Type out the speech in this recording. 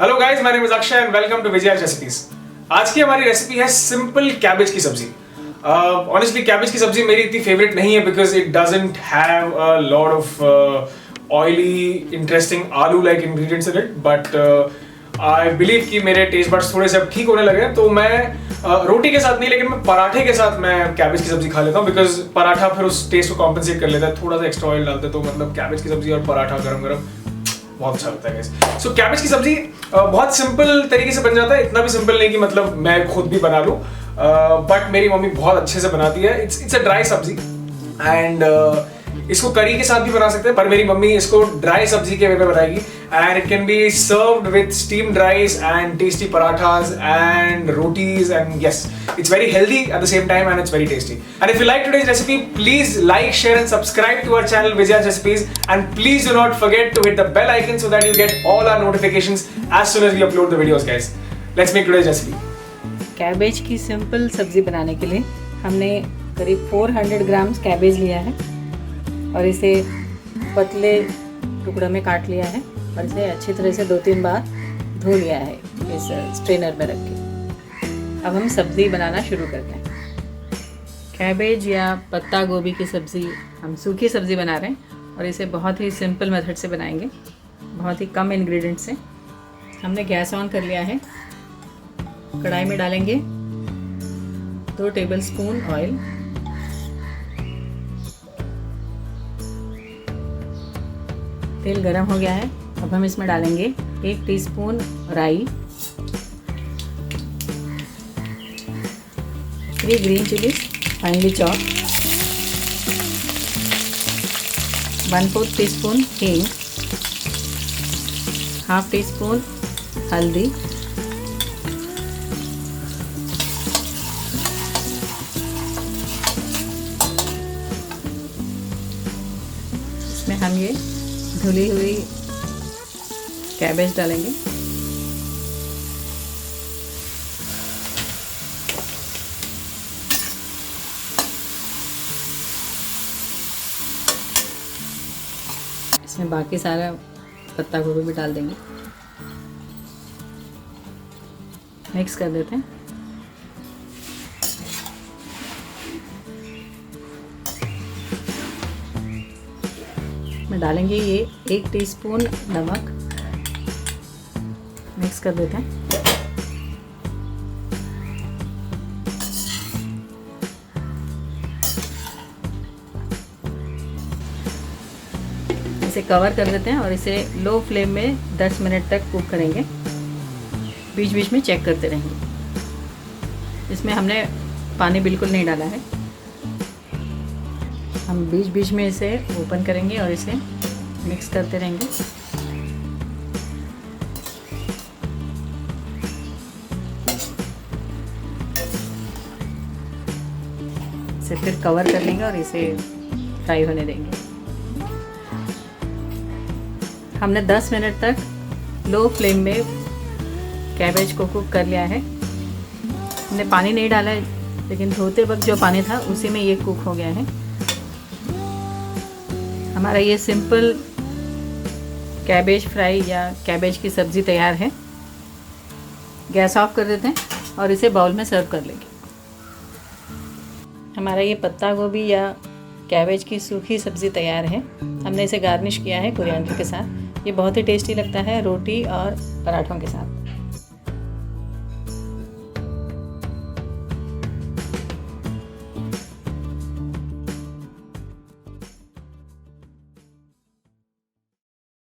Hello guys, my name is Akshay and welcome to Vijaya's recipes. आज की हमारी रेसिपी है सिंपल कैबेज की सब्जी। ऑनेस्टली कैबेज की सब्जी मेरी इतनी फेवरेट नहीं है because it doesn't have a lot of oily interesting aloo like ingredients in it, but I believe कि मेरे टेस्ट बड्स थोड़े से अब ठीक होने लगे हैं, तो मैं रोटी के साथ नहीं लेकिन मैं पराठे के साथ मैं कैबेज की सब्जी खा लेता हूँ बिकॉज पराठा फिर उस टेस्ट को कॉम्पेंसेट कर लेता है, थोड़ा सा एक्स्ट्रा ऑयल डालते तो मतलब कैबेज की सब्जी और पराठा गरम गरम बहुत अच्छा लगता है। सो कैबेज की सब्जी बहुत सिंपल तरीके से बन जाता है, इतना भी सिंपल नहीं कि मतलब मैं खुद भी बना लूं, बट मेरी मम्मी बहुत अच्छे से बनाती है। इट्स अ ड्राई सब्जी एंड इसको करी के साथ भी बना सकते हैं, पर मेरी मम्मी इसको ड्राई सब्जी के वे पे बनाएगी and it can be served with steamed rice and tasty parathas and rotis and yes, it's very healthy at the same time and it's very tasty. And if you like today's recipe, please like, share and subscribe to our channel Vijaya's Recipes, and please do not forget to hit the bell icon so that you get all our notifications as soon as we upload the videos, guys. Let's make today's recipe. Cabbage की simple सब्ज़ी बनाने के लिए हमने करीब 400 grams cabbage लिया है और इसे पतले टुकड़ों में काट लिया है और इसे अच्छी तरह से 2-3 बार धो लिया है इस स्ट्रेनर में रख के। अब हम सब्ज़ी बनाना शुरू करते हैं। कैबेज या पत्ता गोभी की सब्ज़ी हम सूखी सब्ज़ी बना रहे हैं और इसे बहुत ही सिंपल मेथड से बनाएंगे, बहुत ही कम इंग्रेडिएंट से। हमने गैस ऑन कर लिया है। कढ़ाई में डालेंगे 2 टेबलस्पून ऑयल, तेल गरम हो गया है। अब हम इसमें डालेंगे 1 टीस्पून राई, 3 green chillies finally chop, 1/4 teaspoon हींग, हाफ टी स्पून हल्दी, इसमें हम ये धुली हुई कैबेज डालेंगे। इसमें बाकी सारा पत्ता गोभी भी डाल देंगे, मिक्स कर देते हैं। में डालेंगे ये 1 टीस्पून नमक, मिक्स कर देते हैं। इसे कवर कर देते हैं और इसे लो फ्लेम में 10 मिनट तक कुक करेंगे। बीच बीच में चेक करते रहेंगे। इसमें हमने पानी बिल्कुल नहीं डाला है। हम बीच बीच में इसे ओपन करेंगे और इसे मिक्स करते रहेंगे। इसे फिर कवर कर लेंगे और इसे फ्राई होने देंगे। हमने 10 मिनट तक लो फ्लेम में कैबेज को कुक कर लिया है। हमने पानी नहीं डाला है, लेकिन धोते वक्त जो पानी था उसी में ये कुक हो गया है। हमारा ये सिंपल कैबेज फ्राई या कैबेज की सब्ज़ी तैयार है। गैस ऑफ कर देते हैं और इसे बाउल में सर्व कर लेंगे। हमारा ये पत्ता गोभी या कैबेज की सूखी सब्ज़ी तैयार है। हमने इसे गार्निश किया है कोरिएंडर के साथ। ये बहुत ही टेस्टी लगता है रोटी और पराठों के साथ।